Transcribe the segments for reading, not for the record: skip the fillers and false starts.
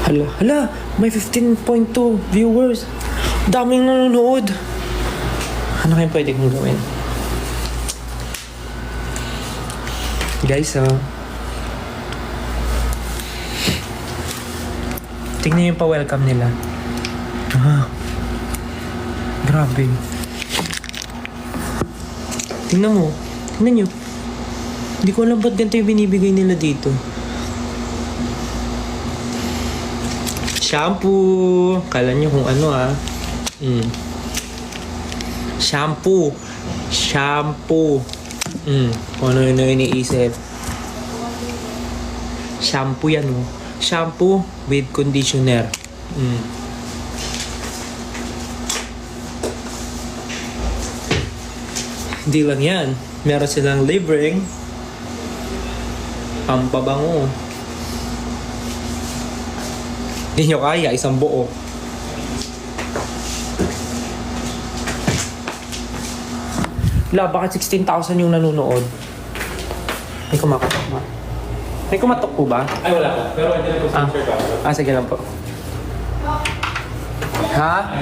Hala, may 15.2 viewers. Daming nanonood. Ano kayong pwede kong gawin? Guys, tingnan yung pa-welcome nila. Grabe. Tingnan mo. Tingnan nyo. Hindi ko alam ba't ganito yung binibigay nila dito. Shampoo. Kala nyo kung ano Shampoo. Shampoo. Kung ano yun iniisip. Shampoo yan Shampoo with conditioner. Hindi lang yan. Meron silang libreng pampabango. Hindi nyo kaya, isang buo. Bakit 16,000 yung nanonood? May kumakatok ba? May kumatok po ba? Ay, wala po. Pero hindi na po sensor ka. Sige lang po. Ha?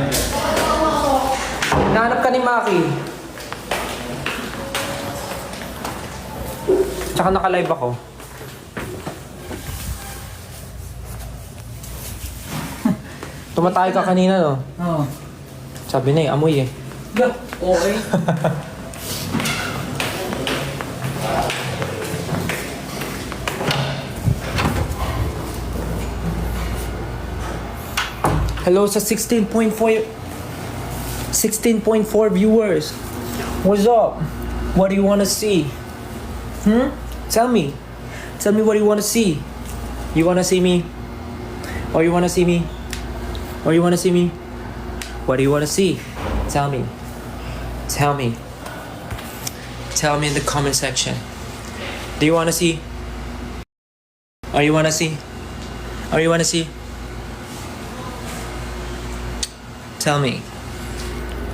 Nahanap ka ni Maki. Tsaka naka-live ako. Tumatay ka kanina, no? Oo. Sabi na amoy Okay. Hello sa 16.4 viewers. What's up? What do you wanna see? Tell me. Tell me what you wanna see. You wanna see me? Or you wanna see me? Or you wanna see me? What do you wanna see? Tell me. Tell me. Tell me in the comment section. Do you wanna see? Or you wanna see? Or you wanna see? Tell me.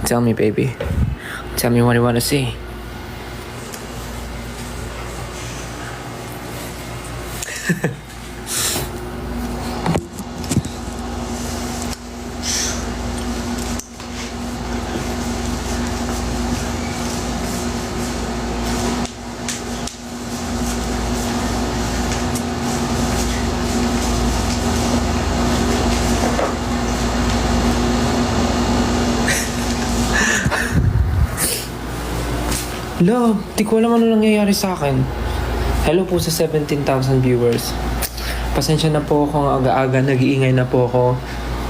Tell me, baby. Tell me what you wanna see. Di ko alam ano nangyayari sa akin. Hello po sa 17,000 viewers. Pasensya na po kung aga-aga, nag-iingay na po ako.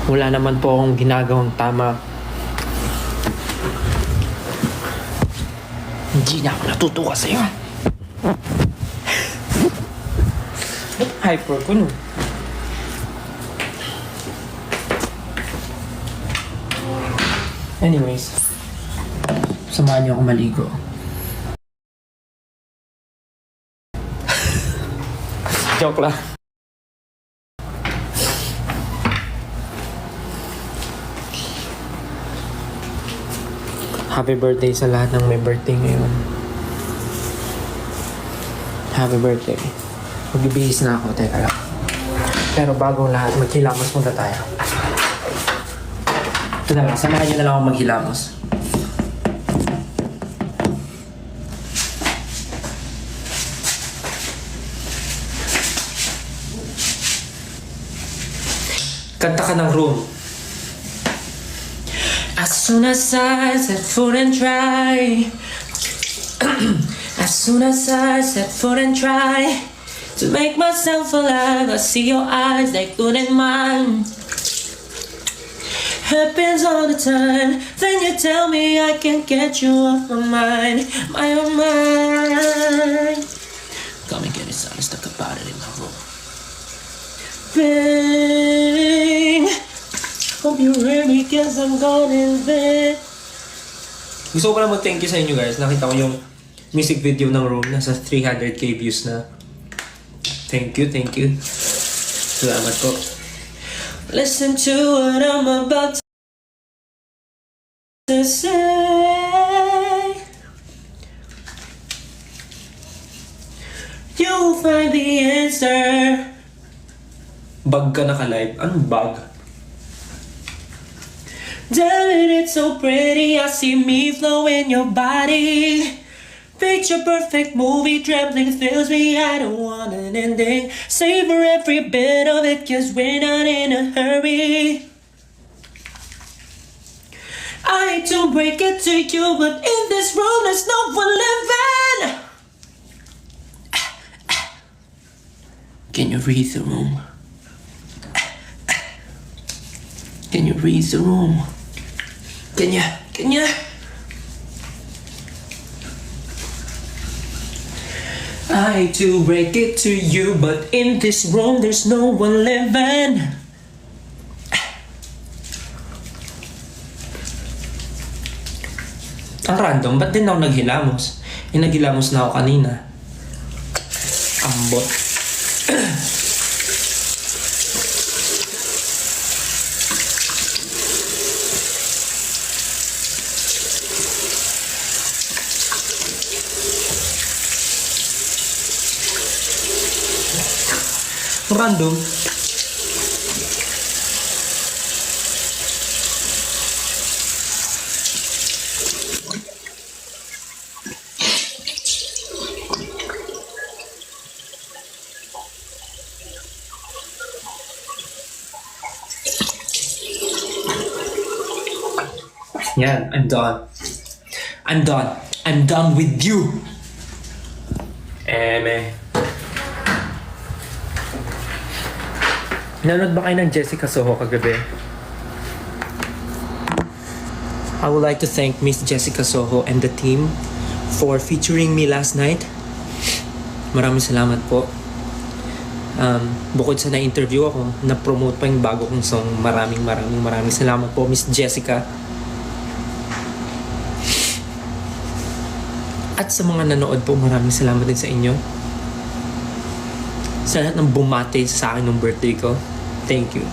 Wala naman po akong ginagawang tama. Hindi na ako natutuwa sa'yo. Ba't hyper ko no? Anyways, samahan niyo ako maligo. Joke lang. Happy birthday sa lahat ng may birthday ngayon. Happy birthday. Magbibihis na ako, teka lang. Pero bago lahat, maghilamos muna tayo. Ito na lang, samahan niyo na lang ako maghilamos. Kanta ka ng Room. As soon as I set foot and try As soon as I set foot and try to make myself alive, I see your eyes, they couldn't mind. Happens all the time. Then you tell me I can't get you off my mind. My own mind. Come and get it, son. Let's talk about it in my room. Bang. Hope you hear me cause I'm gone in bed. Gusto ko pala mag-thank you sa inyo guys. Nakita ko yung music video ng Room. Nasa 300k views na. Thank you, thank you. Salamat po. Listen to what I'm about to say. You'll find the answer Bag ka naka-live. Anong bag? Damn it, it's so pretty. I see me flow in your body. Picture perfect movie, trembling fills me. I don't want an ending. Savor every bit of it, cause we're not in a hurry. I hate to break it to you, but in this room there's no one living. Can you read the room? Can you read the room? Can you? I hate to break it to you, but in this room there's no one living. Ang random, ba't din ako naghilamos? Naghilamos na ako kanina. Ambot. Random. Yeah, I'm done. I'm done with you. Meh. Nanood ba kayo ng Jessica Soho kagabi? I would like to thank Miss Jessica Soho and the team for featuring me last night. Maraming salamat po. Bukod sa na-interview ako, na-promote pa yung bago kong song. Maraming salamat po, Miss Jessica. At sa mga nanood po, maraming salamat din sa inyo. Sa lahat ng bumate sa akin ng birthday ko, thank you.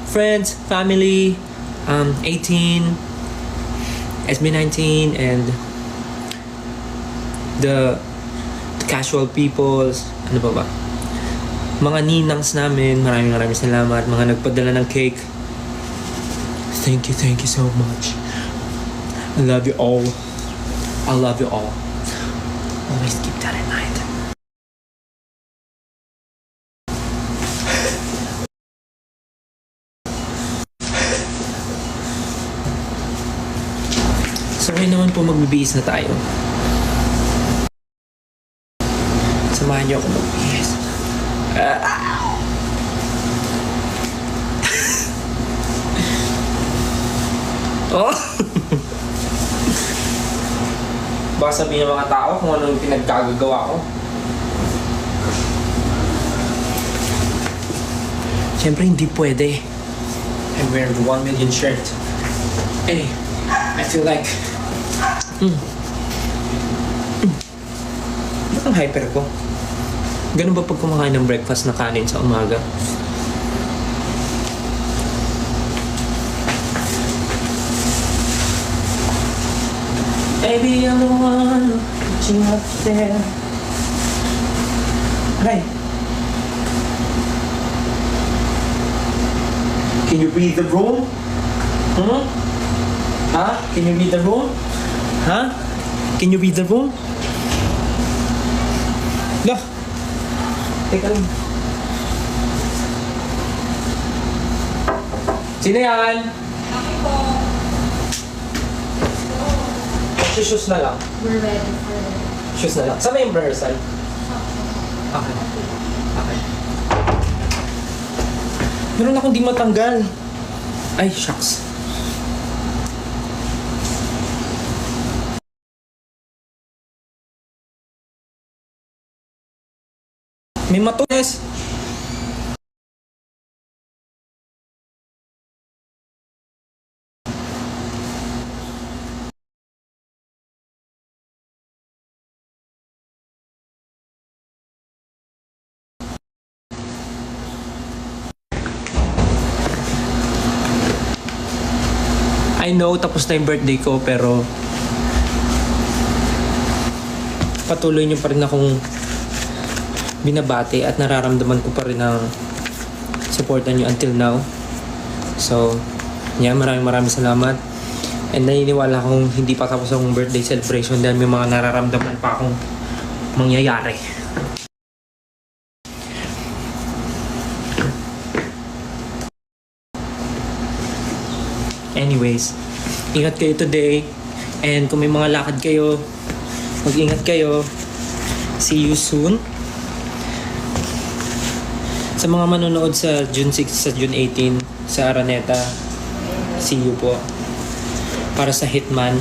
Friends, family, 18, SB19, and the casual peoples, ano ba? Mga ninangs namin, maraming salamat. Mga nagpadala ng cake, thank you so much. I love you all. I love you all. Always keep that in mind. So ngayon naman po magbibihis na tayo. Samahan niyo ako magbihis. Oh! Baka sabihin ng mga tao kung ano yung pinagkagagawa ko. Siyempre hindi pwede. I'm wearing the 1 million shirt. Hey, I feel like... Ba't ang hyper ko? Ganun ba pag kumakain ng breakfast na kanin sa umaga? Baby, I'm the one putting up there. Hey. Can you read the room? Huh? Can you read the room? Huh? Can you read the room? No. Teka lang. Sino yan? Ako po. Shoes na lang. We're ready for it. Shoes na lang. Saan may rehearsal? Okay. Okay. Meron akong di matanggal. Ay, shucks. May matulis. I know tapos na yung birthday ko pero patuloy niyo pa rin akong binabati at nararamdaman ko pa rin ang supportan nyo until now. So, yeah, maraming salamat. And naniniwala akong hindi pa tapos ang birthday celebration dahil may mga nararamdaman pa akong mangyayari. Anyways, ingat kayo today. And kung may mga lakad kayo, mag-ingat kayo. See you soon. Sa mga manonood sa June 6 sa June 18 sa Araneta, see you po. Para sa Hitman.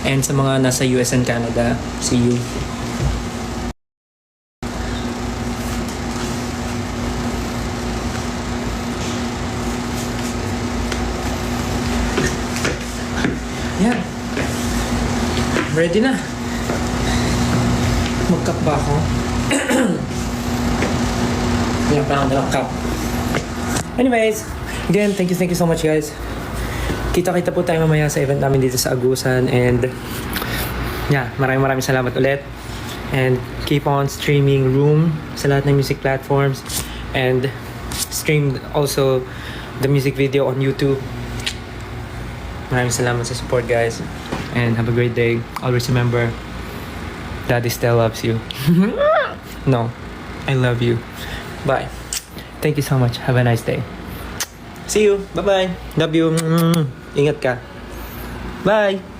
And sa mga nasa US and Canada, see you. Yan. Ready na. Mag-cup ba ako? Yan pa ako ng cup. Anyways, again, thank you so much guys. Kita-kita po tayo mamaya sa event namin dito sa Agusan. And yeah, maraming salamat ulit. And keep on streaming Room sa lahat ng music platforms. And stream also the music video on YouTube. Maraming salamat sa support guys. And have a great day. Always remember, Daddy still loves you. No, I love you. Bye. Thank you so much. Have a nice day. See you. Bye-bye. Love you. Ingat ka. Bye.